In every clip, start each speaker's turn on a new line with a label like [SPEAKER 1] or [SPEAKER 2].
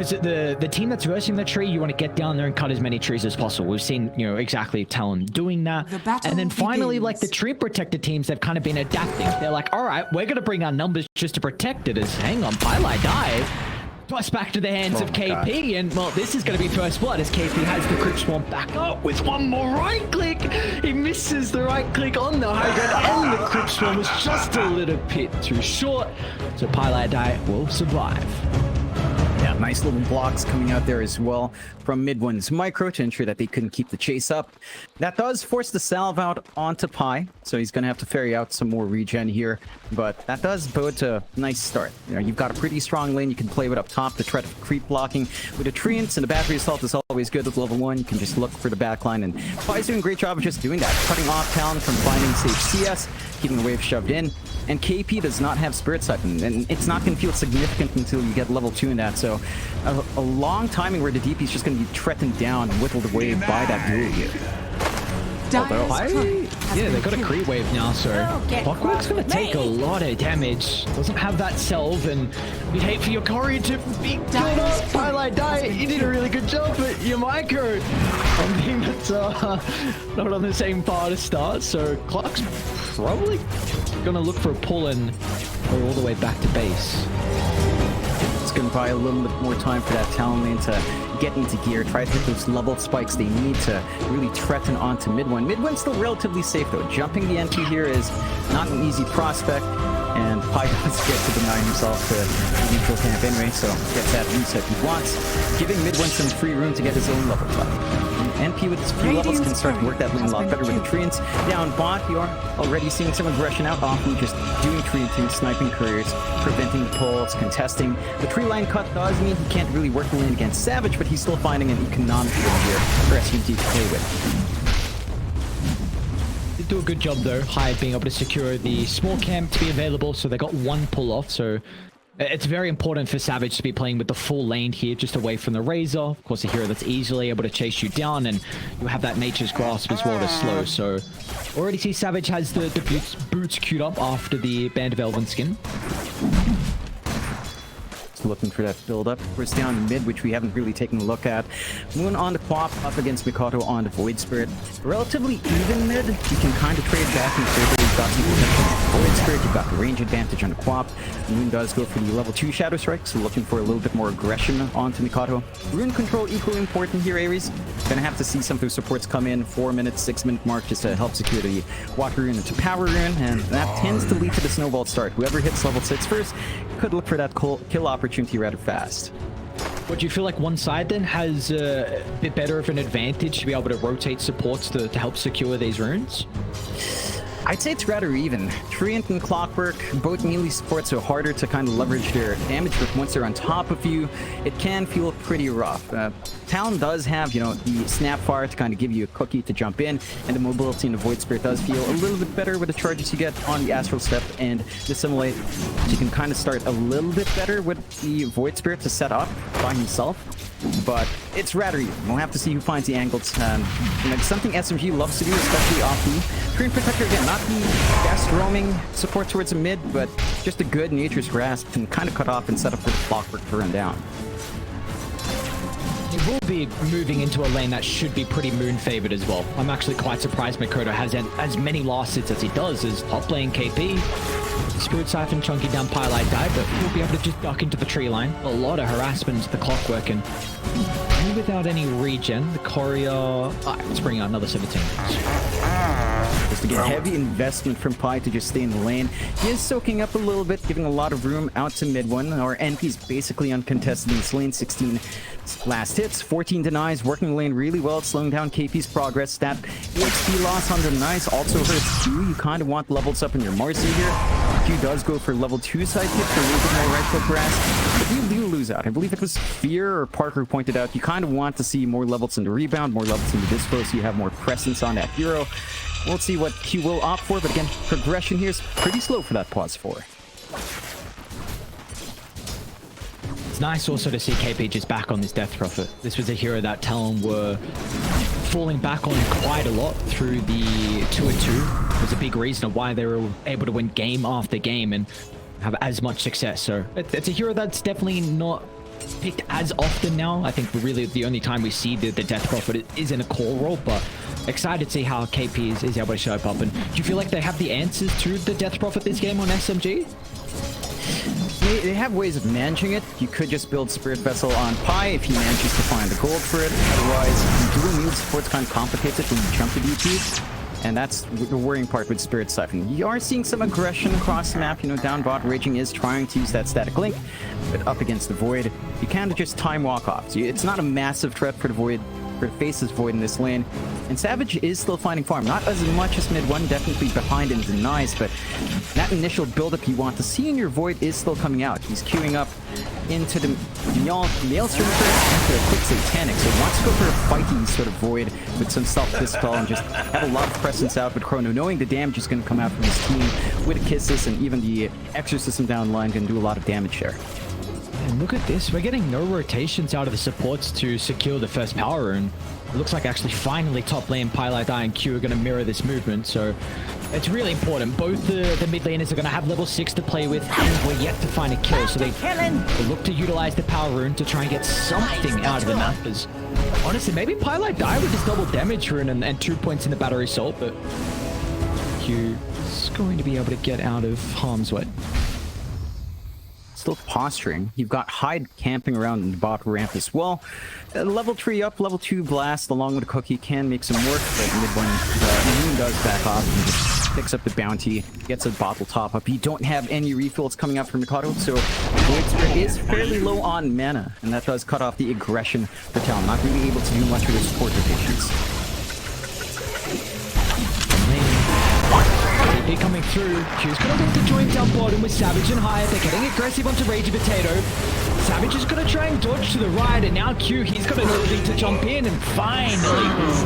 [SPEAKER 1] because the team that's versing the tree, you want to get down there and cut as many trees as possible. We've seen, you know, exactly TLN doing that. And then finally, like the tree protected teams, they've kind of been adapting. They're like, all right, we're going to bring our numbers just to protect it. As hang on, Pylai dive. Toss back to the hands of KP, and well, this is going to be first blood as KP has the Crypt Swarm back up with one more right click. He misses the right click on the high ground, and the Crypt Swarm was just a little bit too short. So Pylai will survive.
[SPEAKER 2] Yeah, nice little blocks coming out there as well from Mid1's micro to ensure that they couldn't keep the chase up. That does force the salve out onto Pi, so he's going to have to ferry out some more regen here, but that does bode to a nice start. You know, you've got a pretty strong lane you can play with up top. The threat of creep blocking with the Treants and the battery assault is always good with level 1. You can just look for the backline, and Pi's doing a great job of just doing that, cutting off Talon from finding safe CS, keeping the wave shoved in. And KP does not have Spirit Siphon, and it's not going to feel significant until you get level 2 in that. So a long timing where the DP is just going to be threatened down and whittled away by that duel here.
[SPEAKER 1] Yeah, they've got a creep wave now, so Clockwerk's going to take a lot of damage. Doesn't have that salve, and we'd hate for your courier to be killed off. Pylai die. You did a really good job, but your micro, something that's not on the same par to start. So Clock's probably going to look for a pull and go all the way back to base.
[SPEAKER 2] It's going to buy a little bit more time for that Talon lane to get into gear, try to hit those level spikes they need to really threaten onto Mid1. Mid1's still relatively safe though. Jumping the NP here is not an easy prospect, and Pi does get to deny himself to the neutral camp anyway, so gets that reset he wants, giving Mid1 some free room to get his own level up. NP with his few levels can start to work that lane a lot better with the Treants down bot. You are already seeing some aggression out often, just doing Treanting, sniping couriers, preventing the pulls, contesting. The tree line cut does mean he can't really work the lane against Savage, but he's still finding an economic win here for SMG to play with.
[SPEAKER 1] Did do a good job though, Hive being able to secure the small camp to be available, so they got one pull off. So it's very important for Savage to be playing with the full lane here, just away from the Razor. Of course, a hero that's easily able to chase you down, and you have that Nature's Grasp as well to slow. So already see Savage has the boots queued up after the Band of Elven skin.
[SPEAKER 2] Looking for that build-up. Of course, down mid, which we haven't really taken a look at. Moon on the QOP, up against Mikato on the Void Spirit. Relatively even mid. You can kind of trade back and forth. You've got people with Void Spirit, you've got the range advantage on the QOP. Moon does go for the level 2 Shadow Strike, so looking for a little bit more aggression onto Mikato. Rune control equally important here, Ares. Gonna have to see some of those supports come in 4 minutes, 6 minute mark just to help secure the Water Rune into Power Rune, and that tends to lead to the snowball start. Whoever hits level 6 first could look for that kill opportunity rather fast.
[SPEAKER 1] But do you feel like one side then has a bit better of an advantage to be able to rotate supports to help secure these runes?
[SPEAKER 2] I'd say it's rather even. Treant and Clockwerk, both melee supports, are harder to kind of leverage their damage, but once they're on top of you, it can feel pretty rough. Talon does have, you know, the Snapfire to kind of give you a cookie to jump in, and the mobility in the Void Spirit does feel a little bit better with the charges you get on the Astral Step and Dissimulate. You can kind of start a little bit better with the Void Spirit to set up by himself, but it's rather even. We'll have to see who finds the angles. You know, something SMG loves to do, especially off the Treant Protector. Again, not the best roaming support towards the mid, but just a good Nature's Grasp and kind of cut off and set up for the Clockwerk to run down.
[SPEAKER 1] He will be moving into a lane that should be pretty moon favored as well. I'm actually quite surprised Mikoto has as many last hits as he does as top lane KP. Spirit Siphon chunking down Pylai died, but he'll be able to just duck into the tree line. A lot of harassment to the Clockwerk, and without any regen, the courier... Alright, let's bring out another 17.
[SPEAKER 2] Just again, heavy investment from Pi to just stay in the lane. He is soaking up a little bit, giving a lot of room out to mid-1. Our NP is basically uncontested in this lane. 16 last hits, 14 denies, working the lane really well, slowing down KP's progress. That HP loss on the denies also hurts too. You kind of want levels up in your Marcy here. Q does go for level 2 side hit for a little bit more right foot grasp, but you do lose out. I believe it was Fear or Parker who pointed out you kind of want to see more levels in the rebound, more levels in the dispo, so you have more presence on that hero. We'll see what Q will opt for, but again, progression here is pretty slow for that pause 4.
[SPEAKER 1] It's nice also to see KP just back on this Death Prophet. This was a hero that Talon were falling back on quite a lot through the 2-2. It was a big reason of why they were able to win game after game and have as much success. So it's a hero that's definitely not picked as often now. I think really the only time we see the Death Prophet is in a core role, but excited to see how KP is able to show up. And do you feel like they have the answers to the Death Prophet this game on SMG?
[SPEAKER 2] They have ways of managing it. You could just build Spirit Vessel on Pi if he manages to find the gold for it. Otherwise, dual mute support's kind of complicates it when you jump the DP. And that's the worrying part with Spirit Siphon. You are seeing some aggression across the map. You know, down bot, Raging is trying to use that static link, but up against the Void, you can't just time walk off. So it's not a massive threat for the Void, for Faceless Void in this lane. And Savage is still finding farm. Not as much as mid one, definitely behind in denies, but that initial buildup you want to see in your Void is still coming out. He's queuing up into the Maelstrom first, into a quick Satanic. So he wants to go for a fighty sort of Void with some self-dispel and just have a lot of presence out with Chrono, knowing the damage is going to come out from his team with Kisses, and even the Exorcism down the line can do a lot of damage there.
[SPEAKER 1] And look at this, we're getting no rotations out of the supports to secure the first power rune. It looks like actually finally top lane Pylite and Q are going to mirror this movement, so it's really important. Both the mid laners are going to have level 6 to play with, and we're yet to find a kill, so they look to utilize the power rune to try and get something out of the mappers. Honestly, maybe Pylite die with this double damage rune and 2 points in the battery assault, but Q is going to be able to get out of harm's way.
[SPEAKER 2] Still posturing. You've got Hyde camping around the bot ramp as well. Level 3 up, level 2 blast along with a cookie can make some work, but mid one Moon does back off and just picks up the bounty, gets a bottle top up. You don't have any refills coming out from Mikado, so Void Spirit is fairly low on mana, and that does cut off the aggression for Talon. Not really able to do much with his support rotations.
[SPEAKER 1] Coming through, Q's gonna look to join down bottom with Savage and Hyatt. They're getting aggressive onto Ragey Potato. Savage is gonna try and dodge to the right, and now Q, he's got an ability to jump in, and finally,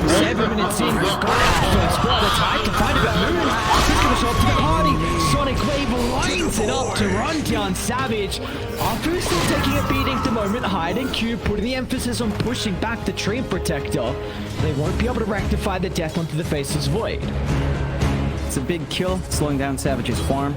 [SPEAKER 1] 7 minutes in, we've got our first spot. It's Hyatt to find a bit of moon. He's gonna show up to the party. Sonic Wave lines it up to run down Savage. Afu still taking a beating at the moment. Hyatt and Q putting the emphasis on pushing back the Treant Protector. They won't be able to rectify the death onto the Faceless Void.
[SPEAKER 2] It's a big kill, slowing down Savage's farm,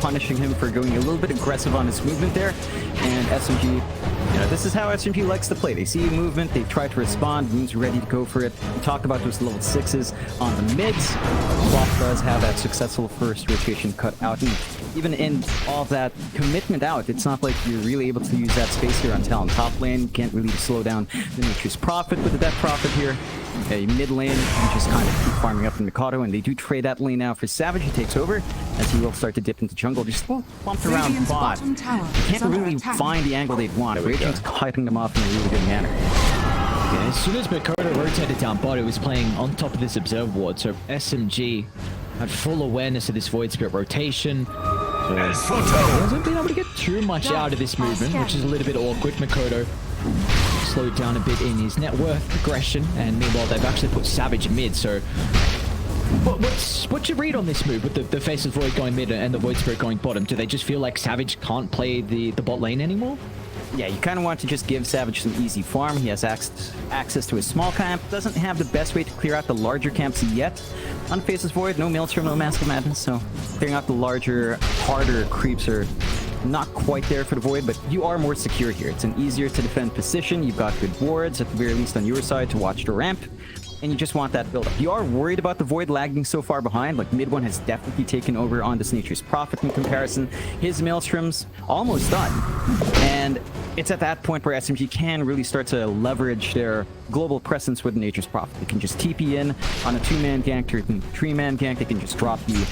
[SPEAKER 2] punishing him for going a little bit aggressive on his movement there. And SMG, you know, this is how SMG likes to play. They see movement, they try to respond, Moon's ready to go for it. We talked about those level 6s on the mids. Swap does have that successful first rotation cut out. And even in all that commitment out, it's not like you're really able to use that space here on Talon. Top lane, can't really slow down the Nature's Prophet with the Death Prophet here. Okay, mid lane, you just kind of keep farming up in Mikado, and they do trade that lane now for Savage. He takes over, as he will start to dip into jungle, just bumped around bot. You can't really find the angle they'd want. Raging's cutting them off in a really good manner.
[SPEAKER 1] Yeah, as soon as Mikado rotated down bot, it was playing on top of this Observe Ward, so SMG had full awareness of this Void Spirit rotation. So he hasn't been able to get too much out of this movement, which is a little bit awkward. Mikado slowed down a bit in his net worth progression, and meanwhile they've actually put Savage mid, so what's your read on this move with the Faceless Void going mid and the Void Spirit going bottom? Do they just feel like Savage can't play the bot lane anymore?
[SPEAKER 2] Yeah, you kind of want to just give Savage some easy farm. He has access to a small camp, doesn't have the best way to clear out the larger camps yet. On Faceless Void, no Maelstrom, no Mask of Madness, so clearing out the larger, harder creeps are not quite there for the Void, but you are more secure here. It's an easier to defend position. You've got good wards, at the very least on your side, to watch the ramp, and you just want that build-up. You are worried about the Void lagging so far behind. Like, mid one has definitely taken over on this Nature's Prophet in comparison. His Maelstrom's almost done, and it's at that point where SMG can really start to leverage their global presence with Nature's Prophet. They can just TP in on a 2-man gank or a 3-man gank. They can just drop the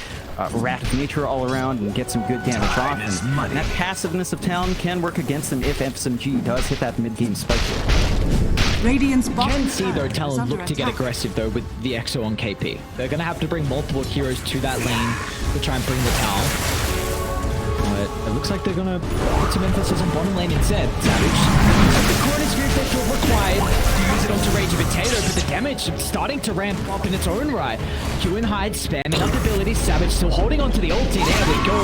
[SPEAKER 2] Rat of Nature all around and get some good damage off. And that passiveness of Talon can work against them if SMG does hit that mid-game spike here.
[SPEAKER 3] Radiant's
[SPEAKER 1] you can see though Talon look to get aggressive though with the EXO on KP. They're going to have to bring multiple heroes to that lane to try and bring the tower. But it looks like they're going to put some emphasis on bottom lane instead. Savage, the corner scoop they feel required to use it onto Ragey Potato, but the damage starting to ramp up in its own right. Q and Hyde spamming up the abilities. Savage still holding onto the ulti. There we go.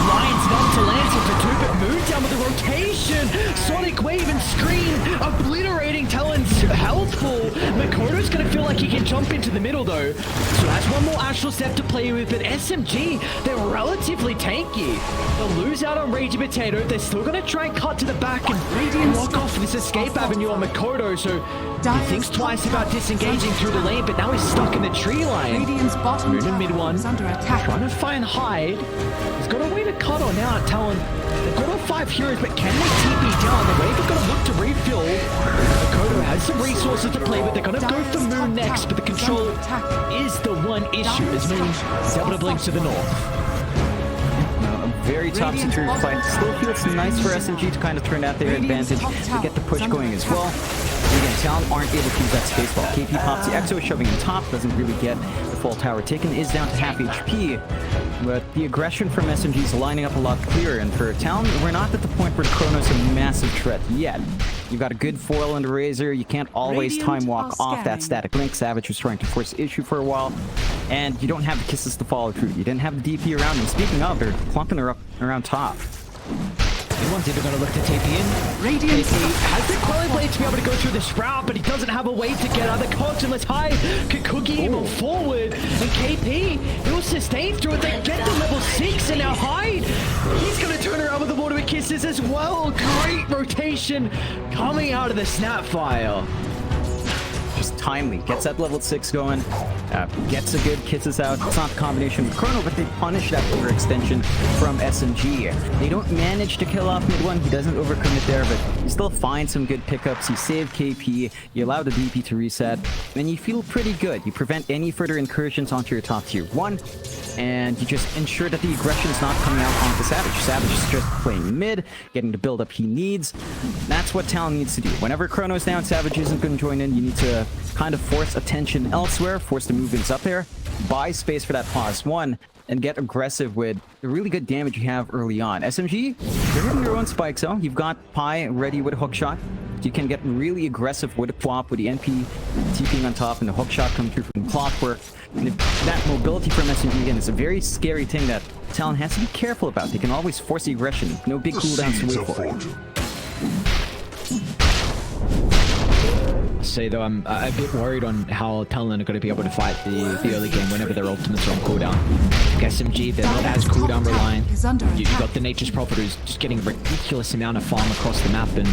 [SPEAKER 1] Lines it up to Lance into 2, but moves down with the rotation. Sonic Wave and Scream obliterating Talon's health full. Makoto's gonna feel like he can jump into the middle though. So has one more astral step to play with, but SMG, they're relatively tanky. They'll lose out on Ragey Potato. They're still gonna try and cut to the back and block off this escape avenue on Makoto. So he thinks twice about disengaging through the lane, but now he's stuck in the tree line. Moon in mid one, trying to find Hyde. He's got a way to cut on out. Talon, they've got all 5 heroes, but can they TP down? The way they're going to look to refill. Makoto has some resources to play with. They're going to go for Moon next, but the control is the one issue as Moon is able to blink to the north.
[SPEAKER 2] Very topsy-turvy fight. Still feels nice for SMG to kind of turn out their advantage to get the push going as well. And again, Talon aren't able to use that space ball. KP pops the Exo, shoving in top, doesn't really get the full tower taken, is down to half HP. But the aggression from SMG is lining up a lot clearer, and for Talon, we're not at the point where Chrono's a massive threat yet. You've got a good foil and a Razor, you can't always time walk off that static link. Savage was trying to force the issue for a while, and you don't have the kisses to follow through. You didn't have the DP around them. Speaking of, they're clumping her up around top.
[SPEAKER 1] Everyone's either going to look to TP in. KP has the Quelling Blade to be able to go through this route, but he doesn't have a way to get out of the cogs unless Hyde can cookie him forward. And KP, he'll sustain through it. They get to level 6, and now Hyde, he's going to turn around with the water kisses as well. Great rotation coming out of the Snapfire.
[SPEAKER 2] Just timely, gets that level 6 going, gets a good kisses out. It's not the combination with Chrono, but they punish that overextension from SMG. They don't manage to kill off mid one. He doesn't overcommit there, but you still find some good pickups. You save KP, you allow the DP to reset, and you feel pretty good. You prevent any further incursions onto your top tier 1, and you just ensure that the aggression is not coming out onto Savage. Savage is just playing mid, getting the build-up he needs. That's what Talon needs to do. Whenever Chrono's down, Savage isn't going to join in. You need to kind of force attention elsewhere, force the movements up there, buy space for that pause 1, and get aggressive with the really good damage you have early on. SMG, you're hitting your own spike zone. You've got Pi ready with a hook shot. You can get really aggressive with a QOP, with the NP TPing on top, and the hook shot coming through from Clockwerk. And that mobility from SMG, again, is a very scary thing that Talon has to be careful about. They can always force the aggression. No big cooldowns to wait for.
[SPEAKER 1] Say though, I'm a bit worried on how Talon are going to be able to fight the early game whenever their ultimates are on cooldown. SMG, they're not as cooldown reliant. You've got the Nature's Prophet who's just getting a ridiculous amount of farm across the map, and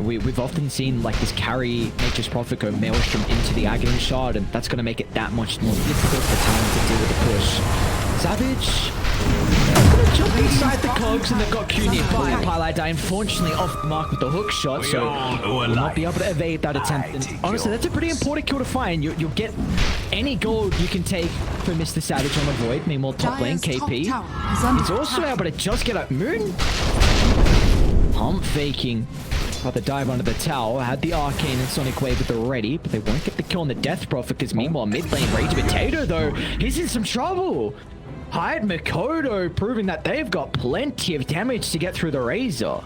[SPEAKER 1] we've often seen like this carry Nature's Prophet go Maelstrom into the Aghanim Shard, and that's going to make it that much more difficult for Talon to deal with the push. Savage, they're gonna jump inside the cogs, and they've got Q nearby. Pylai unfortunately off the mark with the hook shot, so will not be able to evade that attempt. And honestly, that's a pretty important kill to find. You'll get any gold you can take for Mr. Savage on the Void. Meanwhile, top lane, KP, he's also able to just get up. Moon pump faking. Got the dive under the tower, had the Arcane and Sonic Wave at the ready, but they won't get the kill on the Death Prophet, because meanwhile, mid lane, Rage Potato, though, he's in some trouble. Hyde Makoto proving that they've got plenty of damage to get through the Razor.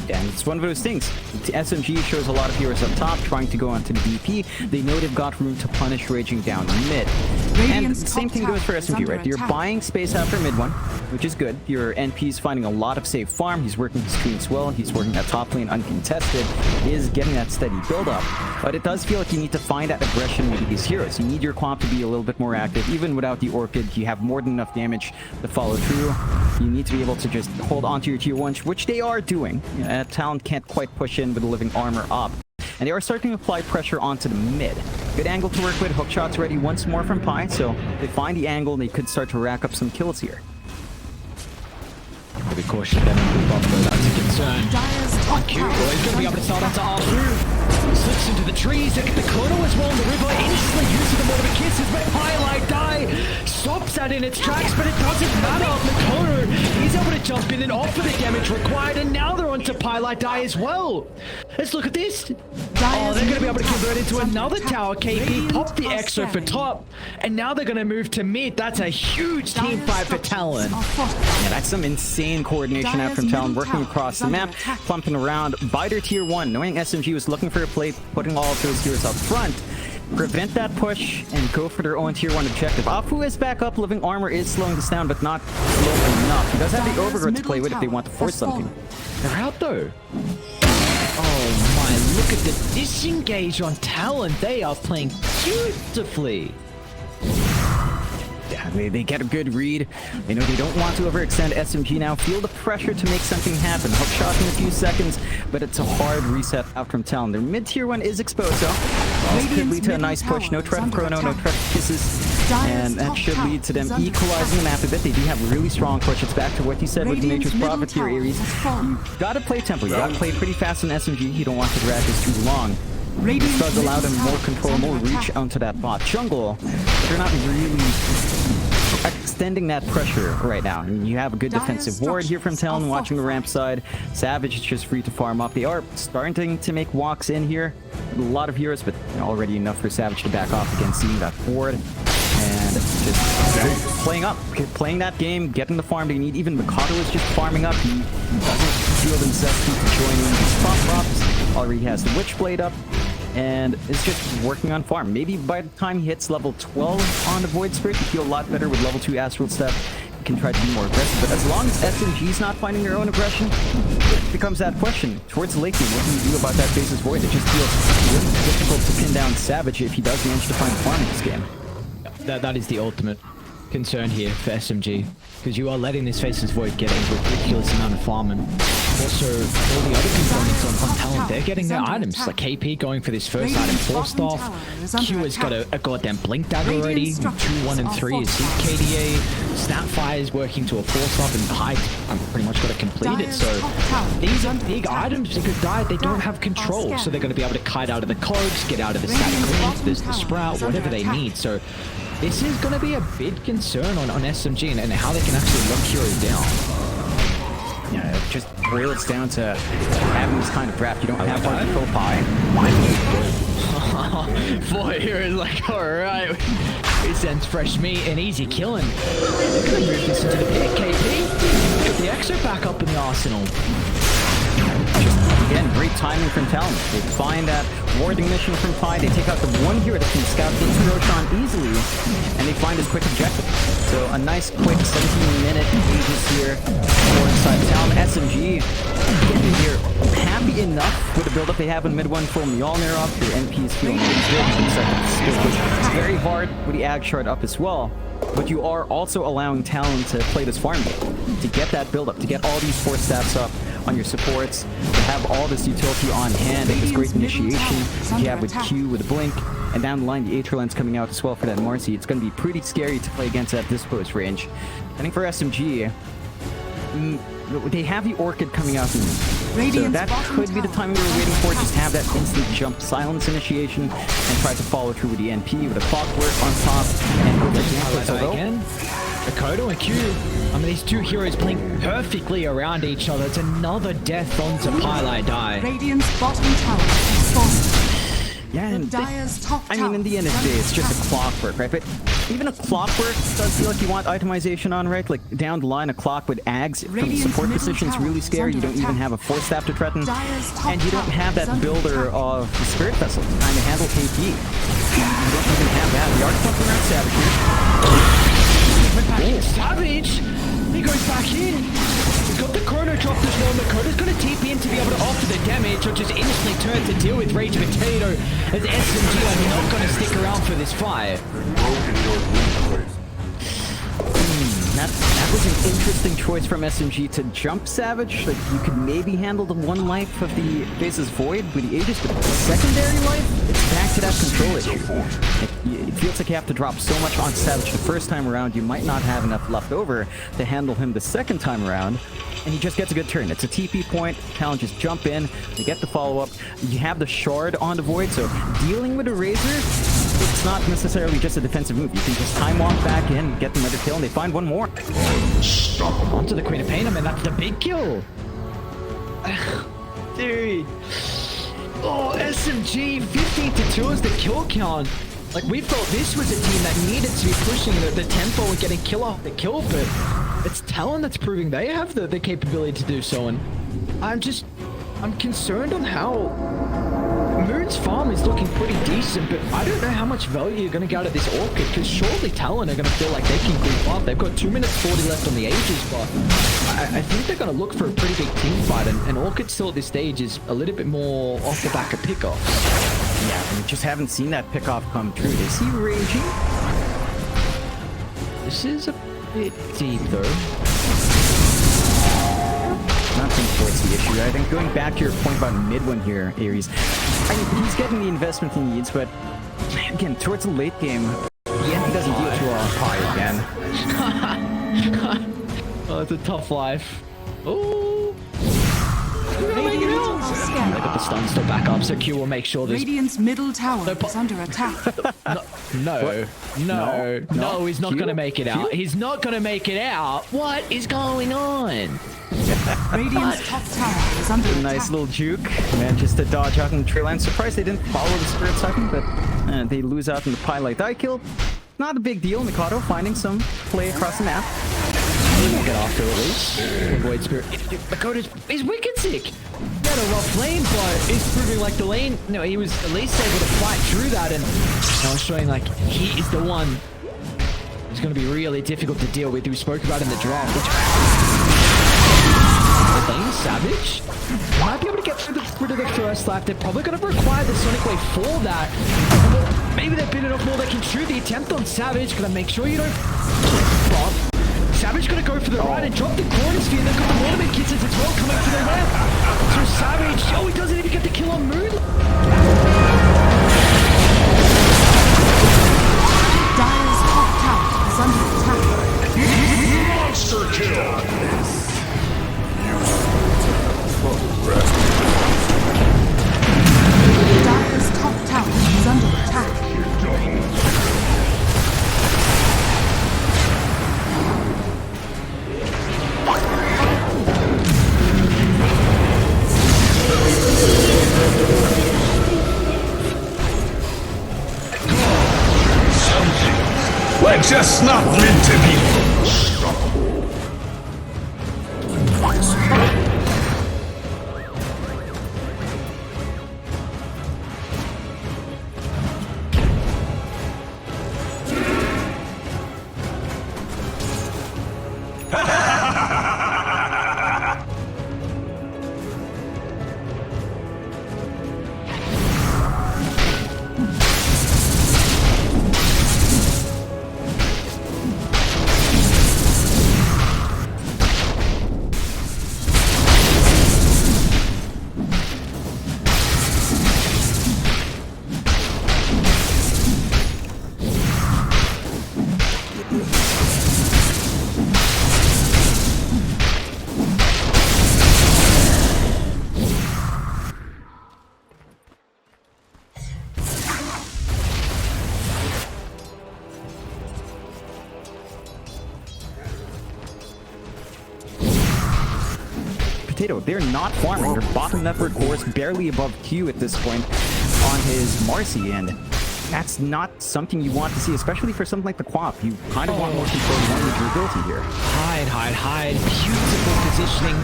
[SPEAKER 2] Yeah, and it's one of those things. The SMG shows a lot of heroes up top trying to go onto the DP. They know they've got room to punish raging down mid. And the same thing goes for SMG, right? You're buying space after mid one, which is good. Your NP's finding a lot of safe farm. He's working his screens well. He's working that top lane uncontested. He is getting that steady build up. But it does feel like you need to find that aggression with these heroes. You need your QOP to be a little bit more active. Even without the Orchid, you have more than enough damage to follow through. You need to be able to just hold onto your tier 1s, which they are doing. Talon can't quite push in with the living armor up. And they are starting to apply pressure onto the mid. Good angle to work with. Hook shots ready once more from Pi, so they find the angle and they could start to rack up some kills here.
[SPEAKER 1] Be cautious then on the buff, though, that's a concern. Q, he's going to be able to start out to R2. Slips into the trees, look at the Chrono as well in the river, instantly using the Mortar Kisses, but Highlight Die stops that in its tracks, but it doesn't matter. Makoto, he's able to jump in and offer the damage required, and now they're onto Highlight Die as well. Let's look at this. Oh, they're going to be able to convert into another tower. KP popped the Exo for top, and now they're going to move to mid. That's a huge team fight for Talon.
[SPEAKER 2] Yeah, that's some insane coordination out from Talon, working across the map, clumping around by their tier 1, knowing SMG was looking for a play, putting all of those heroes up front, prevent that push, and go for their own tier 1 objective. Afu is back up, living armor is slowing this down, but not slow enough. He does have the overgrowth to play with if they want to force something.
[SPEAKER 1] They're out though. Oh my, look at the disengage on Talon, they are playing beautifully.
[SPEAKER 2] Yeah, they get a good read. They know they don't want to overextend SMG now. Feel the pressure to make something happen. Hook shot in a few seconds, but it's a hard reset out from Talon. Their mid-tier one is exposed, though. This could lead to a nice push. No threat of chrono, no threat of kisses. And that should lead to them equalizing the map a bit. They do have a really strong push. It's back to what you said with the Nature's Prophet here, Ares. You gotta play tempo. You gotta play pretty fast on SMG. You don't want to drag this too long. This does allow them more control, more reach onto that bot jungle. They're not really extending that pressure right now. And you have a good defensive ward here from Talon watching the ramp side. Savage is just free to farm up. They are starting to make walks in here. A lot of heroes, but already enough for Savage to back off again, seeing that ward. And just playing up, playing that game, getting the farm they need. Even Mikado is just farming up. He doesn't feel the necessity to join in. His top props already has the Witchblade up. And is just working on farm. Maybe by the time he hits level 12 on the Void Spirit, you feel a lot better with level 2 Astral Step. You can try to be more aggressive. But as long as SMG's not finding their own aggression, it becomes that question. Towards the late game, what can you do about that Faceless Void? It just feels really difficult to pin down Savage if he does manage to find farm in this game.
[SPEAKER 1] That is the ultimate concern here for SMG, because you are letting this Faceless Void get a ridiculous amount of farm, and also all the other components on Talon, they're getting their items, like KP going for this first item, 4-staff, Q has got a goddamn blink dagger already, 2, 1, and 3 is his KDA, Snapfire is working to a 4-staff, and Hyde pretty much got to complete it, so these are big items because they don't have control, so they're going to be able to kite out of the cogs, get out of the static cleans, the sprout, whatever they need, so this is going to be a big concern on SMG and how they can actually lock Hero down.
[SPEAKER 2] Yeah, it just boils down to having this kind of draft. You don't have one control pie.
[SPEAKER 1] Boy, here is like, alright, he sends fresh meat and easy killing. They're going to move this into the pit, KP. Get the extra back up in the arsenal.
[SPEAKER 2] Again, great timing from Talon. They find that warding mission from Pi. They take out the one hero that can scout into Roshan easily, and they find his quick objective. So a nice quick 17-minute engages here for inside Talon. SMG getting here happy enough with the build-up they have in mid 1 full Mjolnir up. Their NP is feeling really good. It's very hard with the Ag Shard up as well. But you are also allowing Talon to play this farm game, to get that build-up, to get all these 4 stats up on your supports, to have all this utility on hand, and this great initiation you have with Q, with Blink, and down the line the Aetherlands coming out as well for that Marcy. It's going to be pretty scary to play against at this close range. I think for SMG, they have the Orchid coming out, so that could be the time we were waiting for. Just have that instant jump silence initiation and try to follow through with the NP, with a Clockwerk on top, and go for the again.
[SPEAKER 1] Makoto and Q, I mean, these two heroes playing perfectly around each other. It's another death onto Pylai Die.
[SPEAKER 3] Radiant's bottom tower is falling.
[SPEAKER 2] Yeah, and I mean, in the end of the day, it's just a Clockwerk, right? But even a Clockwerk does feel like you want itemization on, right? Like down the line, a Clock with Ags from the support position is really scary. You don't even have a 4-staff to threaten, and you don't have that builder of the Spirit Vessel to kind of handle KP. You don't even have that. The Arc around Savage here.
[SPEAKER 1] Went back in. Savage! He goes back in. He's got the chrono drop as well. Makoto's going to TP in to be able to offer the damage, or just instantly turn to deal with Rage Potato, as SMG are not going to stick around for this fight.
[SPEAKER 2] That was an interesting choice from SMG to jump Savage. Like, you could maybe handle the 1 life of the Faceless Void with the Aegis, but the secondary life, it's back to that control issue. It feels like you have to drop so much on Savage the first time around, you might not have enough left over to handle him the second time around. And he just gets a good turn. It's a TP point. Talon just jump in. They get the follow-up. You have the Shard on the Void, so dealing with a Razor, it's not necessarily just a defensive move. You can just time walk back in, get another kill, and they find one more.
[SPEAKER 1] Onto the Queen of Pain. I mean, that's the big kill. Dude. Oh, SMG, 15-2 is the kill count. Like, we thought this was a team that needed to be pushing the tempo and getting kill off the kill, but it's Talon that's proving they have the capability to do so, and I'm concerned on how Moon's farm is looking pretty decent, but I don't know how much value you're going to get out of this Orchid, because surely Talon are going to feel like they can group up. They've got 2 minutes 40 left on the Aegis, but I think they're going to look for a pretty big team fight, and Orchid still at this stage is a little bit more off the back of pickoffs.
[SPEAKER 2] Yeah, we just haven't seen that pickoff come true. Is he raging?
[SPEAKER 1] This is a bit deep, though.
[SPEAKER 2] Not think Fort's the issue. I think going back to your point about mid one here, Aries, he's getting the investment he needs, but again, towards the late game, he doesn't deal too high again.
[SPEAKER 1] Oh, it's a tough life. Oh.
[SPEAKER 3] Radiant are
[SPEAKER 1] They
[SPEAKER 3] scared.
[SPEAKER 1] got the stun still back up, so Q will make sure there's...
[SPEAKER 3] Radiant's middle tower is under attack.
[SPEAKER 1] No, he's not
[SPEAKER 2] Q?
[SPEAKER 1] going to make it out.
[SPEAKER 2] Q?
[SPEAKER 1] He's not going to make it out. What is going on?
[SPEAKER 3] Radiant's top tower is under attack.
[SPEAKER 2] Nice little juke. Manages to dodge out in the Treant. Surprised they didn't follow the Spirit Sucking, but they lose out in the Pylite die kill. Not a big deal. Mikado finding some play across the map.
[SPEAKER 1] We'll get after at least. Avoid Spirit. Makoto's is wicked sick. He had a rough lane, but he's proving like the lane. No, he was at least able to fight through that, and I was showing like he is the one who's going to be really difficult to deal with. We spoke about in the draft. Savage might be able to get rid of the first lap. They're probably going to require the Sonic Wave for that. Maybe they've bitten off more they can chew. The attempt on Savage. Gonna make sure you don't drop. Savage gonna go for the right and drop the corner sphere. They've got the Waterman Kisses as well coming for the left. So Savage, oh, he doesn't even get the kill on Moon.
[SPEAKER 3] Dire's top tower is under attack.
[SPEAKER 4] Monster kill!
[SPEAKER 3] Dire's top tower is under attack.
[SPEAKER 4] We're just not meant to be.
[SPEAKER 2] Potato, they're not farming. Their bottom network core is barely above Q at this point on his Marcy, and that's not something you want to see, especially for something like the QOP. You kind of want more control, you want your durability here.
[SPEAKER 1] Hide. Beautiful positioning.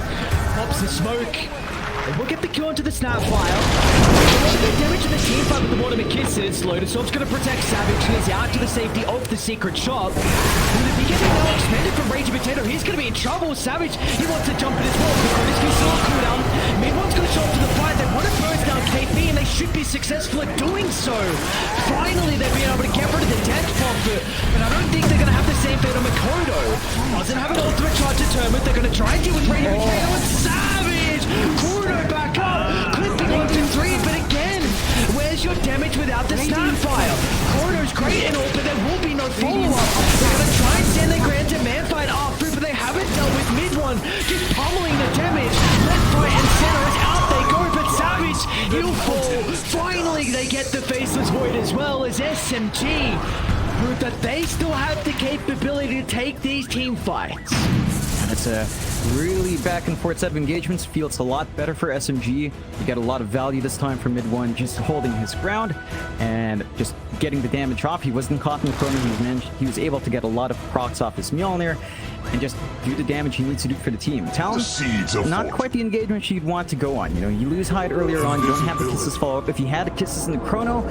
[SPEAKER 1] Pops the smoke. And we'll get the kill into the snap file. A lot of the damage in the team fight with the Waterman Kisses. Lotusov's going to protect Savage. He is out to the safety of the secret shop. With the beginning now expanded from Raging Potato, he's going to be in trouble. Savage, he wants to jump in as well. This can still cooldown. Mid-one's going to show up to the fight. They want to burst down KP, and they should be successful at doing so. Finally, they've been able to get rid of the death bomb, but I don't think they're going to have the same fate on Makoto. Doesn't have an ultimate charge determined. They're going to try and deal with Raging Potato and Savage. Corridor back up, clipping onto 3, but again, where's your damage without the snap file? Corridor's great and all, but there will be no follow-up. They're going to try and send their Grand Demand fight after, but they haven't dealt with mid-one, just pummeling the damage. Left, right, and center is out they go, but Savage, he'll fall. Finally, they get the Faceless Void as well as SMG, prove that they still have the capability to take these team fights.
[SPEAKER 2] It's a really back and forth set of engagements. Feels a lot better for SMG. You get a lot of value this time for mid one, just holding his ground and just getting the damage off. He wasn't caught in the corner. He was able to get a lot of procs off his Mjolnir. and just do the damage he needs to do for the team. Talon,
[SPEAKER 4] The seeds of
[SPEAKER 2] not
[SPEAKER 4] fortune.
[SPEAKER 2] quite the engagement you'd want to go on. You know, you lose Hyde earlier on, you don't have the kisses follow up. If you had the kisses in the chrono,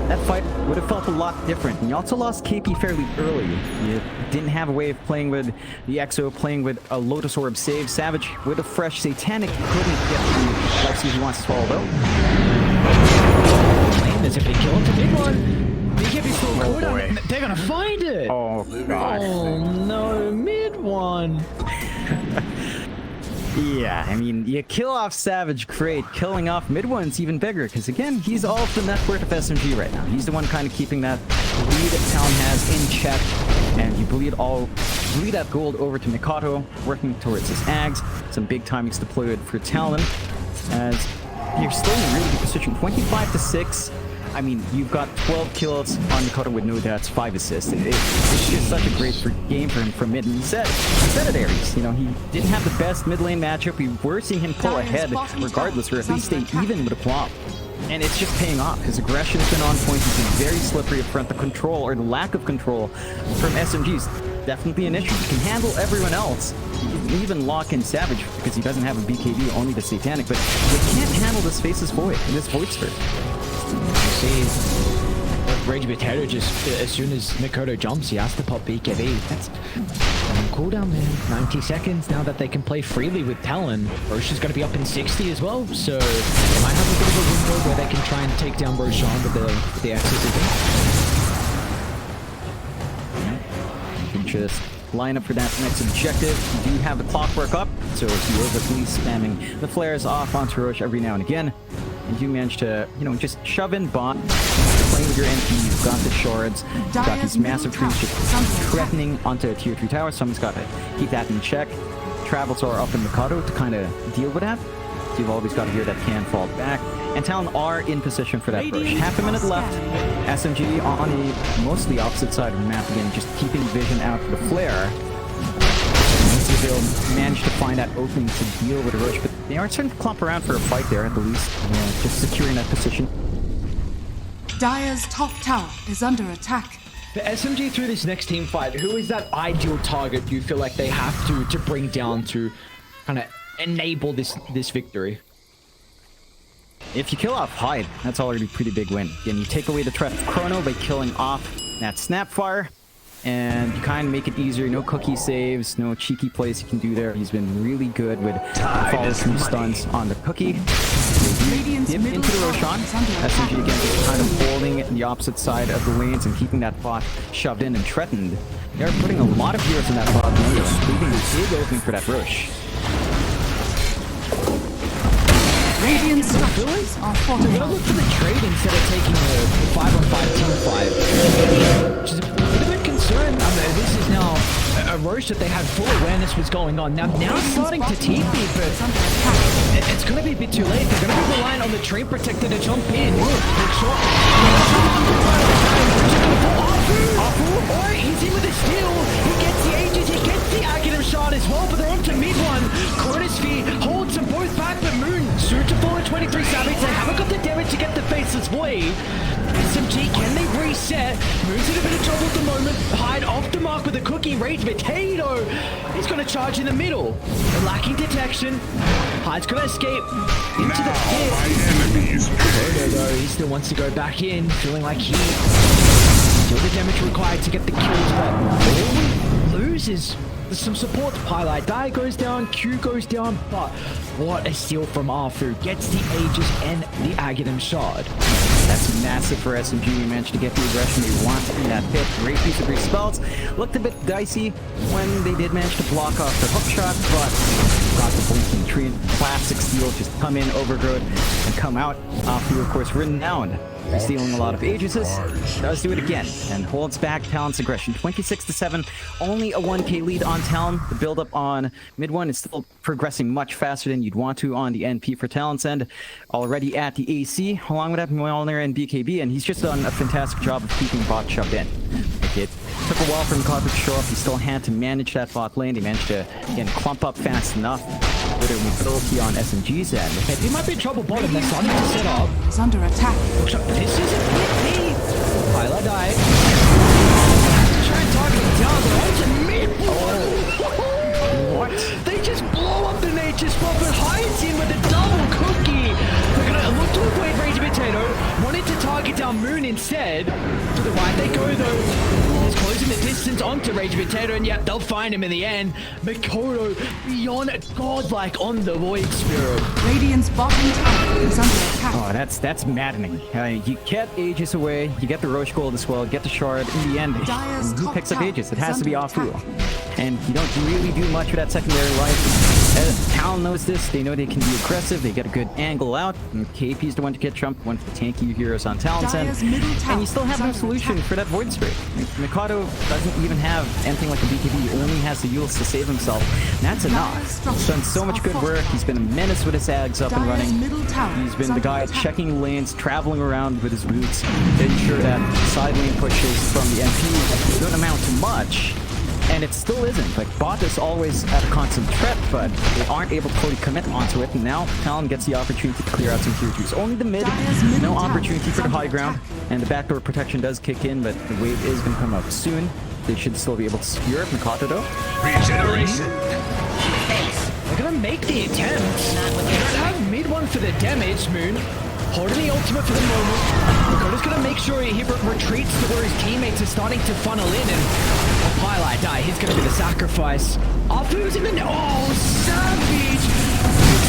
[SPEAKER 2] that fight would have felt a lot different. And you also lost KP fairly early. You didn't have a way of playing with the EXO, playing with a Lotus Orb save. Savage with a fresh Satanic couldn't get the life steal he wants to swallow though.
[SPEAKER 1] There's a big kill into big one. BKB still
[SPEAKER 2] Oh,
[SPEAKER 1] good.
[SPEAKER 2] boy.
[SPEAKER 1] They're gonna find it.
[SPEAKER 2] Oh god.
[SPEAKER 1] Oh no, mid one.
[SPEAKER 2] Yeah, I mean, you kill off Savage, great. Killing off mid one's even bigger, because again, he's all of the net worth of SMG right now. He's the one kind of keeping that lead that Talon has in check, and you bleed that gold over to Mikado, working towards his Ags. Some big timings deployed for Talon, as you're still in a really good position. 25-6. I mean, you've got 12 kills on Mikado with no deaths, 5 assists. It's just such a great game for him from mid. And he said it, Ares. You know, he didn't have the best mid lane matchup. We were seeing him pull ahead regardless, or at least stay even with a QOP. And it's just paying off. His aggression's been on point. He's been very slippery up front. The control, or the lack of control, from SMG's definitely an issue. He can handle everyone else. He can even lock in Savage because he doesn't have a BKB, only the Satanic. But he can't handle this Faceless Void, this Void Spirit.
[SPEAKER 1] You see, Rage Potato just, as soon as Mikado jumps, he has to pop BKB. That's on cooldown, man. 90 seconds now that they can play freely with Talon. Roche is going to be up in 60 as well, so they might have a bit of a window where they can try and take down Roshan with the access
[SPEAKER 2] You can just line up for that next objective. You do have the Clockwerk up, so if you overly spamming the flares off onto Roche every now and again, and you manage to, you know, just shove in bot, playing with your MP, you've got the shards, you've got these massive trees just threatening onto a tier 3 tower. Someone's got to keep that in check. Travels are up in Mikado to kind of deal with that. So you've always got a gear that can fall back. And Talon are in position for that rush. Half a minute left. SMG on the mostly opposite side of the map again, just keeping vision out for the flare. They'll manage to find that opening to deal with a rush, but they are starting to clump around for a fight there at the least. Just securing that position.
[SPEAKER 3] Dire's top tower is under attack.
[SPEAKER 1] The SMG through this next team fight, who is that ideal target you feel like they have to bring down to kind of enable this victory?
[SPEAKER 2] If you kill off Hyde, that's already a pretty big win. Again, you take away the threat of Chrono by killing off that Snapfire, and you kind of make it easier. No cookie saves, no cheeky plays you can do there. He's been really good with follows some stuns on the cookie. Dip into the Roshan. SMG again just kind of holding the opposite side of the lanes and keeping that bot shoved in and threatened. They're putting a lot of heroes in that bot lane, just leaving a big opening for that rush.
[SPEAKER 3] Radiant structures are
[SPEAKER 1] We're gonna
[SPEAKER 3] fortified.
[SPEAKER 1] look for the trade instead of taking the 5-on-5 team fight, which is a bit of a concern. I mean, this is now a Roche that they had full awareness was going on. Now starting to TP, but it's gonna be a bit too late. They're gonna be relying on the Treant protector to jump in. Or he's in with a steal. He gets the Aegis, he gets the Aghanim shot as well, but they're on to mid one. Chronosphere holds them both back, but Moon soon to fall at 23savage. They haven't got the damage to get the Faceless Void. SMG, can they reset? Moon's in a bit of trouble at the moment. Hyde off the mark with a cookie. Rage Potato. He's going to charge in the middle. They're lacking detection. Hyde's going to escape into the pit.
[SPEAKER 4] My enemies.
[SPEAKER 1] Though, he still wants to go back in, feeling like he still the damage required to get the kills, but all we lose is some support to highlight. Die goes down, Q goes down, but what a steal from Arthur. Gets the Aegis and the Aghanim shard.
[SPEAKER 2] That's massive for SMG. We managed to get the aggression they want in that pit. Great piece of respells. Looked a bit dicey when they did manage to block off the hook shot, but got the blinking Treant. Classic steal, just come in, overgrowth, and come out. Arthur, of course, renowned for stealing a lot of Aegises. Does do it again, and holds back Talon's aggression. 26-7, only a 1k lead on Talon. The build-up on mid one is still progressing much faster than you'd want to on the NP for Talon's end. Already at the AC, along with that Mjolnir and BKB, and he's just done a fantastic job of keeping bot shoved in. It took a while for Clockwerk to show up. He still had to manage that bot lane. They managed to, again, clump up fast enough with their mobility on SMG's end.
[SPEAKER 1] He might be in trouble bottom. They're starting to set up.
[SPEAKER 3] Is under attack.
[SPEAKER 1] This is a big lead. Hyla died. Try and target him down. They're on to mid. Potato. Wanted to target down Moon instead. To the right they go though. He's closing the distance onto Rage Potato, and yet they'll find him in the end. Mikoto beyond godlike on the Void Spirit.
[SPEAKER 3] Radiant's bottom tower is under attack.
[SPEAKER 2] Oh, that's maddening. You get Aegis away, you get the Roche Gold as well, get the Shard. In the end,
[SPEAKER 3] Dire's
[SPEAKER 2] who
[SPEAKER 3] top
[SPEAKER 2] picks up
[SPEAKER 3] tower
[SPEAKER 2] Aegis? It
[SPEAKER 3] is
[SPEAKER 2] has to be
[SPEAKER 3] under
[SPEAKER 2] Afu.
[SPEAKER 3] attack.
[SPEAKER 2] And you don't really do much with that secondary life. Talon knows this. They know they can be aggressive. They get a good angle out. And KP is the one to get jumped. One of the tanky heroes on Talon's end.
[SPEAKER 3] Dire's middle tower
[SPEAKER 2] And you still have
[SPEAKER 3] is
[SPEAKER 2] no
[SPEAKER 3] under
[SPEAKER 2] solution
[SPEAKER 3] attack.
[SPEAKER 2] for that Void Spirit. Mikado doesn't even have anything like a BKB. He only has the Yules to save himself. And that's enough. He's done so much good work. He's been a menace with his Ags up and
[SPEAKER 3] Dire's
[SPEAKER 2] running.
[SPEAKER 3] middle tower
[SPEAKER 2] He's
[SPEAKER 3] is
[SPEAKER 2] been the
[SPEAKER 3] under
[SPEAKER 2] guy
[SPEAKER 3] attack.
[SPEAKER 2] checking lanes, traveling around with his boots, making sure that side lane pushes from the MP don't amount to much. And it still isn't. Like, bot is always at a constant threat, but they aren't able to fully commit onto it. And now Talon gets the opportunity to clear out some tier 2s. Only the mid,
[SPEAKER 3] Dire's middle
[SPEAKER 2] no
[SPEAKER 3] tower
[SPEAKER 2] opportunity
[SPEAKER 3] is
[SPEAKER 2] for the
[SPEAKER 3] under
[SPEAKER 2] high ground.
[SPEAKER 3] attack.
[SPEAKER 2] And the backdoor protection does kick in, but the wave is going to come up soon. They should still be able to secure it. Mikoto though.
[SPEAKER 4] Regeneration.
[SPEAKER 1] They're gonna make the attempt. They don't have mid one for the damage, Moon. Holding the ultimate for the moment. Mikoto's gonna make sure he retreats to where his teammates are starting to funnel in, and highlight die. He's gonna be the sacrifice. Afu's in the oh, savage!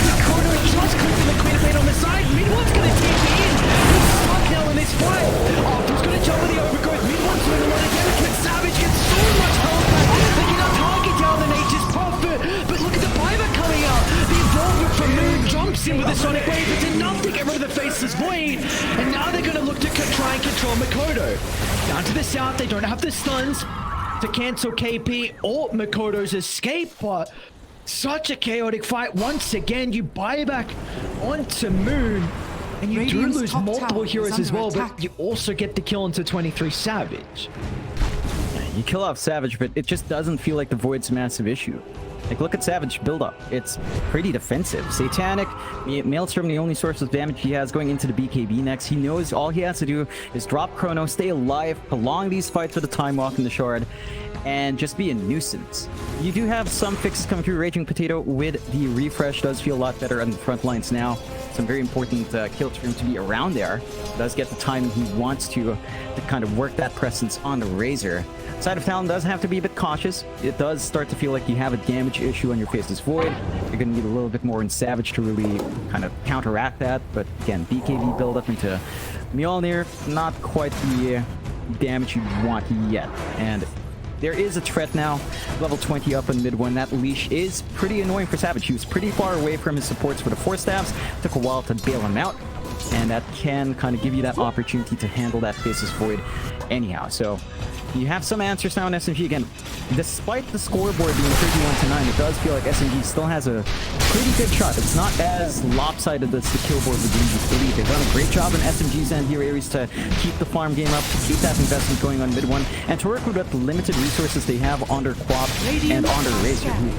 [SPEAKER 1] Mikoto just clipping the Queen of Pain on the side. Mid one's gonna take it in. He's stuck now in this fight. Afu's gonna jump with the overgrowth. Mid one's doing a lot of damage, but Savage gets so much health back. They cannot target down the Nature's Prophet. But look at the buyback coming out. The involvement from Moon jumps in with the Sonic Wave. It's enough to get rid of the Faceless Void. And now they're gonna look to try and control Mikoto. Down to the south, they don't have the stuns to cancel KP or Mikoto's escape, but such a chaotic fight. Once again, you buy back onto Moon, and you
[SPEAKER 3] Radiant's
[SPEAKER 1] do lose
[SPEAKER 3] top
[SPEAKER 1] multiple
[SPEAKER 3] tower is
[SPEAKER 1] heroes as
[SPEAKER 3] under
[SPEAKER 1] well,
[SPEAKER 3] attack.
[SPEAKER 1] but you also get the kill into 23savage.
[SPEAKER 2] You kill off Savage, but it just doesn't feel like the Void's a massive issue. Like, look at Savage build up. It's pretty defensive. Satanic, Maelstrom, the only source of damage he has going into the BKB next. He knows all he has to do is drop Chrono, stay alive, prolong these fights with the Time Walk in the Shard, and just be a nuisance. You do have some fixes coming through. Raging Potato with the refresh does feel a lot better on the front lines now. Some very important kills for him to be around there. Does get the time he wants to kind of work that presence on the Razor. Side of Talon does have to be a bit cautious. It does start to feel like you have a damage issue on your Faceless Void. You're going to need a little bit more in Savage to really kind of counteract that. But again, BKB build up into Mjolnir, not quite the damage you want yet. And there is a threat now, level 20 up in mid one. That leash is pretty annoying for Savage. He was pretty far away from his supports for the 4 stabs. Took a while to bail him out. And that can kind of give you that opportunity to handle that Faceless Void anyhow. So you have some answers now in SMG. Again, despite the scoreboard being 31-9, it does feel like SMG still has a pretty good shot. It's not as lopsided as the kill board would lead you to believe. They've done a great job in SMG's end here, Ares, to keep the farm game up, to keep that investment going on mid one, and to work with the limited resources they have on their QOP and on their Razor, who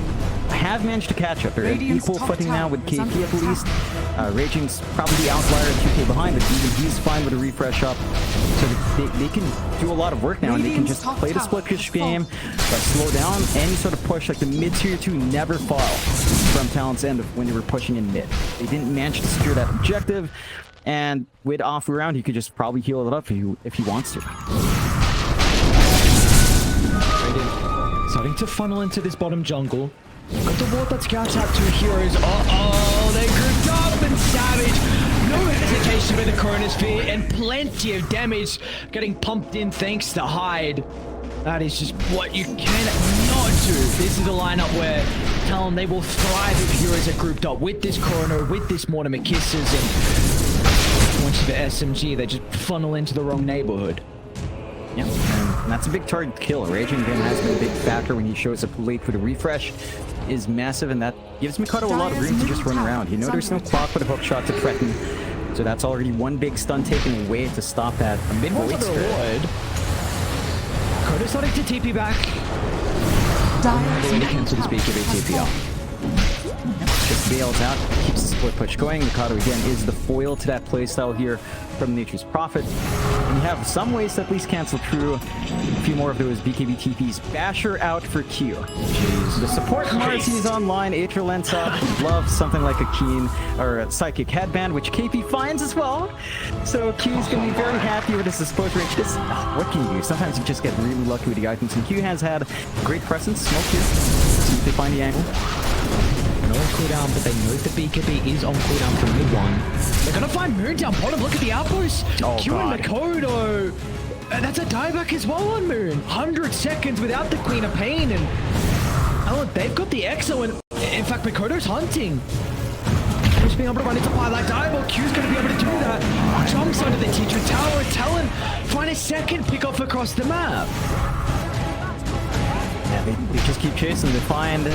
[SPEAKER 2] have managed to catch up. They're at
[SPEAKER 3] Radiant's
[SPEAKER 2] equal
[SPEAKER 3] top
[SPEAKER 2] footing now
[SPEAKER 3] tower
[SPEAKER 2] with
[SPEAKER 3] is
[SPEAKER 2] KP
[SPEAKER 3] under
[SPEAKER 2] at least.
[SPEAKER 3] attack.
[SPEAKER 2] Raging's probably the outlier at 2k behind, but even he's fine with a refresh up. So they can do a lot of work now, and they can just
[SPEAKER 3] Radiant's
[SPEAKER 2] play the
[SPEAKER 3] top
[SPEAKER 2] split
[SPEAKER 3] tower
[SPEAKER 2] push
[SPEAKER 3] is
[SPEAKER 2] game, slow down any sort of push. Like the mid tier 2 never fall from Talon's end when they were pushing in mid. They didn't manage to secure that objective, and with off round, he could just probably heal it up if he wants to.
[SPEAKER 1] Starting to funnel into this bottom jungle. Got the ward that scouts out 2 heroes. Uh-oh, they grouped up, and Savage, no hesitation with the Chronosphere, and plenty of damage getting pumped in thanks to Hyde. That is just what you cannot do. This is a lineup where Talon, they will thrive if heroes are grouped up with this Chrono, with this Mortimer Kisses, and once you're the SMG, they just funnel into the wrong neighborhood.
[SPEAKER 2] Yeah, and that's a big target to kill. Raging again has been a big factor when he shows up late for the refresh. Is massive, and that gives Mikado a lot of room to just run around. You know there's no clock with a hook shot to threaten, so that's already one big stun taken away to stop that mid void spirit.
[SPEAKER 1] Koda's starting to TP back.
[SPEAKER 3] Dire's
[SPEAKER 1] They
[SPEAKER 3] middle
[SPEAKER 1] cancel this
[SPEAKER 3] tower
[SPEAKER 1] BKB
[SPEAKER 3] has
[SPEAKER 1] TP out.
[SPEAKER 3] fallen.
[SPEAKER 2] just bails out, keeps the split push going. Mikado again is the foil to that playstyle here from Nature's Prophet. And you have some ways to at least cancel through a few more of those BKB TPs. Basher out for Q. Jeez. The support Marcy is online. Atral lens up. Love something like a Keen or a Psychic Headband, which KP finds as well. So Q's going to be very happy with his exposure range. What can you do? Sometimes you just get really lucky with the items. And Q has had great presence. Smoke here. See if they find the angle.
[SPEAKER 1] On cooldown, but they know the BKB is on cooldown from mid one. They're gonna find Moon down bottom. Look at the outpost. Q and Mikado. That's a dieback as well on Moon. 100 seconds without the Queen of Pain, and they've got the EXO, and in fact, Mikado's hunting. Just being able to run into Twilight Dive. Q's gonna be able to do that. Jumps under the teacher tower. Talon find a second pick off across the map.
[SPEAKER 2] Yeah, they just keep chasing. They find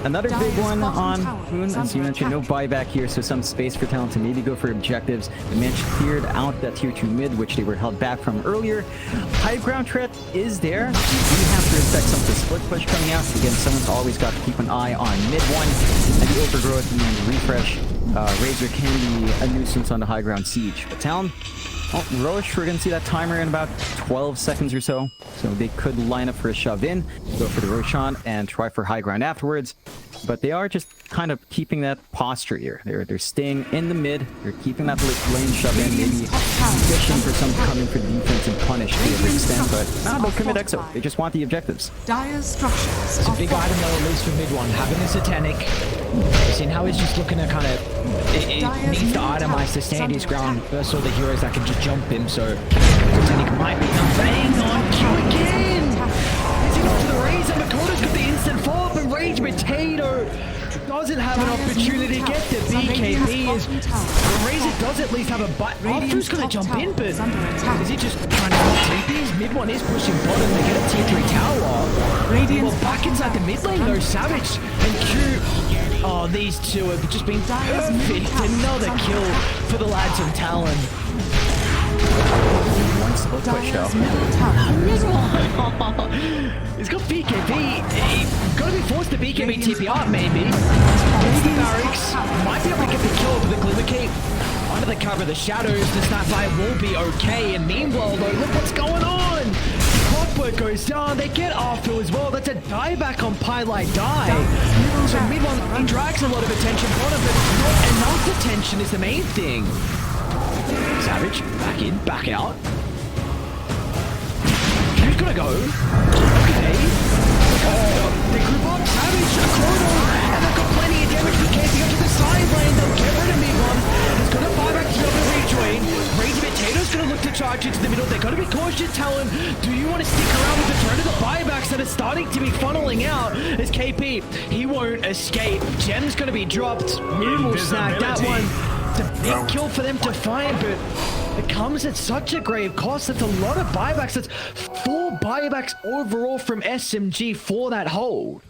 [SPEAKER 2] another big one on Moon. As you mentioned, no buyback here, so some space for Talon to maybe go for objectives. The match cleared out that tier 2 mid, which they were held back from earlier. High ground threat is there. You do have to respect some of the split push coming out. Again, someone's always got to keep an eye on mid one. And the overgrowth and the refresh. Razor can be a nuisance on the high ground siege. But Talon, Roche, we're going to see that timer in about 12 seconds or so. So they could line up for a shove in, go for the Roshan, and try for high ground afterwards. But they are just kind of keeping that posture here. They're staying in the mid. They're keeping that lane shove in, maybe fishing for some to come in for defense and punish to a big extent. But they'll commit EXO. They just want the objectives.
[SPEAKER 3] Dire's structures.
[SPEAKER 1] It's a big item though, at least for mid one. Having the Satanic. Seeing how he's just looking to kind of... It needs to itemize to stand his ground versus all the heroes that can just jump him. So Satanic might be hang on Q again. Is he going to the Razor? Mikado's got the instant follow-up, and Rage Potato doesn't have an opportunity to get the BKB. Is Razor does at least have a butt. Optu's going to jump in, but is he just trying to stop TPs? Mid one is pushing bottom to get a tier 3 tower. Well, back inside the mid lane though, Savage and Q. Oh, these two have just been perfect. Another kill for the lads of Talon.
[SPEAKER 2] One split push though.
[SPEAKER 1] He's got BKB. He's got to be forced to BKB TP up, maybe. Gets the barracks. Might be able to get the kill with the Glimmer Cape. Under the cover of the shadows, the Snapfire will be okay. And meanwhile, though, look what's going on. Clockwerk goes down. They get Arthur as well. That's a dieback on Pylite Die. So mid one, he drags a lot of attention on him, but not enough attention is the main thing. Savage, back in, back out. Who's gonna go? Okay. They group up, Savage, Chrono, and they've got plenty of damage for camping up to the side lane. They'll get rid of mid-one. It's gonna fire back to the other rejoin. Razor Potato's gonna look to charge into the middle. They're gonna be cautious, Talon. Do you want to stick around with the threat of the buybacks that are starting to be funneling out? As KP, he won't escape. Gem's gonna be dropped. Moon will snag that one. It's a big kill for them to find, but it comes at such a grave cost. It's a lot of buybacks. It's 4 buybacks overall from SMG for that hold.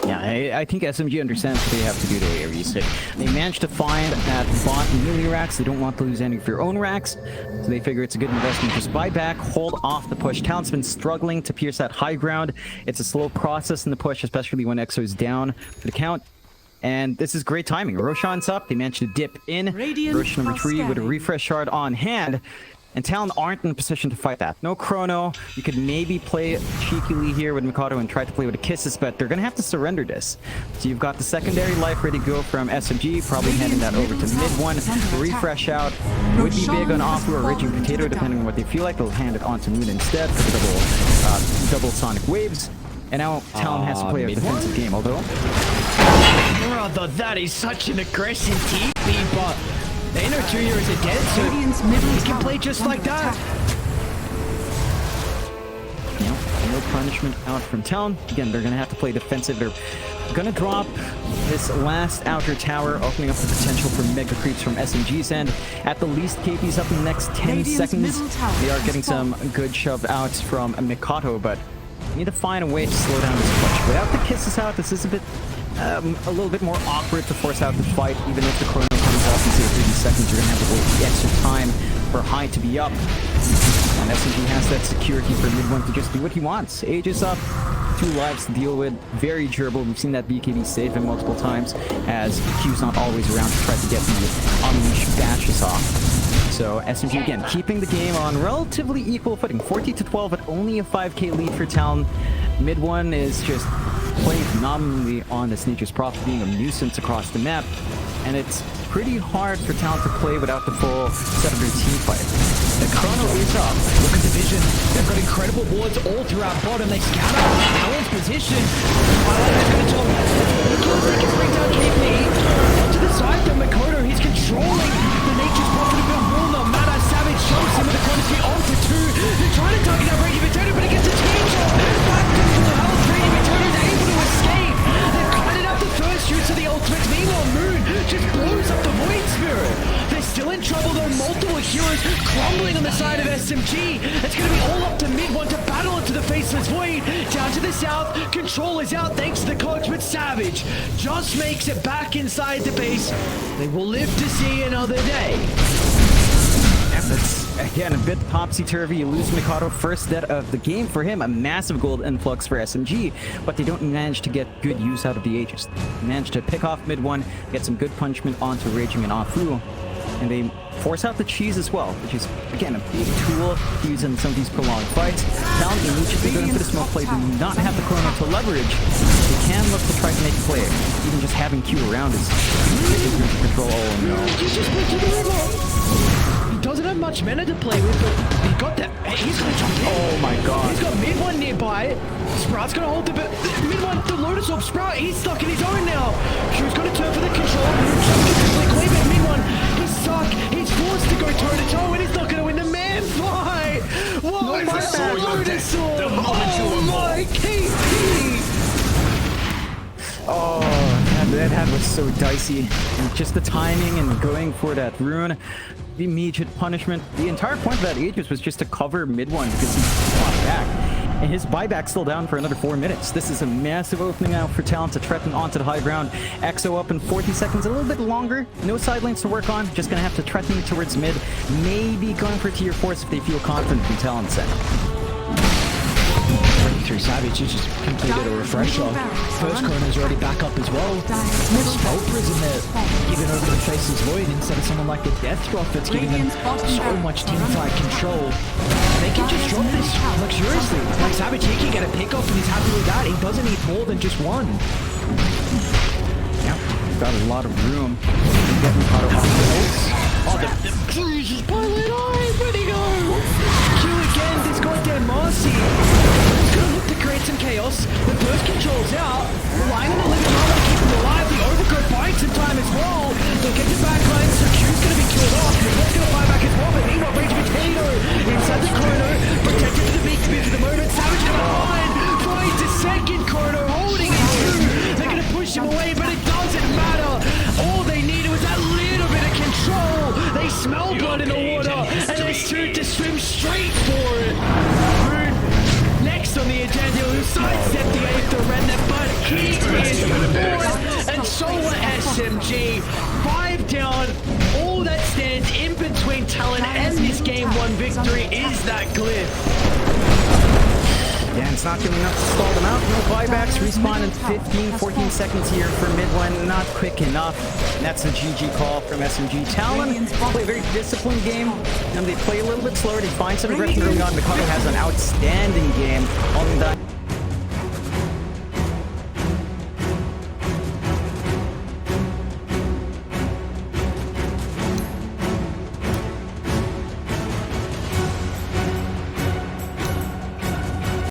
[SPEAKER 2] Yeah, I think SMG understands what they have to do to reset. They managed to find that bot melee racks. They don't want to lose any of their own racks, so they figure it's a good investment. Just buy back, hold off the push. Talon's been struggling to pierce that high ground. It's a slow process in the push, especially when EXO is down for the count. And this is great timing. Roshan's up. They managed to dip in. Roshan number 3 with a refresh shard on hand. And Talon aren't in a position to fight that. No chrono. You could maybe play cheekily here with Mikado and try to play with the kisses, but they're going to have to surrender this. So you've got the secondary life ready to go from SMG, probably handing that over to mid one. Refresh out. Would be big on Afu or Raging Potato, depending on what they feel like. They'll hand it on to Moon instead for the double sonic waves. And now Talon has to play a defensive game, although...
[SPEAKER 1] Brother, that is such an aggressive TP, but the inner 2 heroes are dead, so he can play just like that.
[SPEAKER 2] No punishment out from Talon. Again, they're going to have to play defensive. They're going to drop this last outer tower, opening up the potential for mega creeps from SMG's end. At the least, KP's up in the next 10 seconds. They are getting some good shove outs from Mikado, but we need to find a way to slow down this push. Without the kisses out, this is a little bit more awkward to force out the fight. Even if the chrono comes off in say 30 seconds, you're gonna have to wait the extra time for High to be up. And SMG has that security for mid one to just do what he wants. Age is up, 2 lives to deal with. Very durable. We've seen that BKB save him multiple times as Q's not always around to try to get the unleash dashes off. So SMG again keeping the game on relatively equal footing. 40-12 at only a 5k lead for Talon. Mid one is just playing phenomenally on this Nature's Prophet, being a nuisance across the map. And it's pretty hard for Talon to play without the full set of their team fight. The Chrono is up.
[SPEAKER 1] Look at the vision. They've got incredible wards all throughout bottom. They scatter Talon's position. Twilight is going to tell Clockwerk can bring down KP. To the side though, Makoto, he's controlling the Nature's Prophet of Bill Wilner. Mad Savage shows him with the quantity on for 2. They're trying to target that Brady Potato, but it gets a team shot. Back to full health. Brady Potato is able to escape. They've cutted out the first use of the ultimate. Meanwhile, Moon just blows up the Void Spirit. They're still in trouble though. Multiple heroes crumbling on the side of SMG. It's going to be all up to mid one to battle into the Faceless Void. Down to the south, control is out thanks to the coach, but Savage just makes it back inside the base. They will live to see another day.
[SPEAKER 2] That's, again, a bit topsy-turvy. You lose Mikado, first death of the game for him. A massive gold influx for SMG, but they don't manage to get good use out of the Aegis. They manage to pick off mid one, get some good punishment onto Raging and Afu, and they force out the cheese as well, which is, again, a big tool to use in some of these prolonged fights. Talon immediately going for the smoke play, do not have the Chrono to leverage. They can look to try to make a play. Even just having Q around is control. Oh no.
[SPEAKER 1] He just went to the river. Doesn't have much mana to play with, but he got that. He's gonna jump in.
[SPEAKER 2] Oh my god.
[SPEAKER 1] He's got mid one nearby. Sprout's gonna hold the mid one. The Lotus Orb. Sprout, he's stuck in his own now. Q's gonna turn for the control. Like mid one. He's stuck. He's forced to go toe to toe, and he's not gonna win the man fight. What was that Lotus Orb? Oh my KP.
[SPEAKER 2] Oh, that was so dicey. And just the timing and going for that rune. The immediate punishment. The entire point of that Aegis was just to cover mid one because he fought back. And his buyback's still down for another 4 minutes. This is a massive opening out for Talon to threaten onto the high ground. EXO up in 40 seconds, a little bit longer. No side lanes to work on. Just gonna have to threaten towards mid. Maybe going for tier 4s if they feel confident in Talon's set.
[SPEAKER 1] 23savage has just completed a refresher. First Chrono's already back up as well. Spell Prism there, giving over the Faceless Void instead of someone like the Death Prophet's giving them so much teamfight control. They can just drop this luxuriously. Like Savage, he can get a pick off and he's happy with that. He doesn't need more than just one.
[SPEAKER 2] Yep, got a lot of room. Getting caught up on the notes.
[SPEAKER 1] Oh, the pilot eye, where'd he go? Q again, this goddamn Marcy. He's gonna look to create some chaos. The burst controls out. Relying on the living armor to keep him alive. The overgrowth buying some time as well. They'll get the backline, so Q's gonna be killed off. He's gonna buy back his wall, but meanwhile, Rage Potato inside the Chrono. Protected to the big speed for the moment. Savage gonna behind. Finds the second Chrono, holding it through. They're gonna push him away, but it doesn't matter. All they needed was that little bit of control. They smell blood in the water, and they shoot to swim straight for it. Moon next on the agenda, who sidestepped the eighth surrender, but he is fourth, and so will SMG. 5 down. All that stands in between Talon and this game 1 victory is that glyph.
[SPEAKER 2] Yeah, it's not doing enough to stall them out. No buybacks. Respawn in 15, 14 seconds here for mid one. Not quick enough. And that's a GG call from SMG. Talon play a very disciplined game. And they play a little bit slower. They find some aggression early on. Mikado has an outstanding game. Only that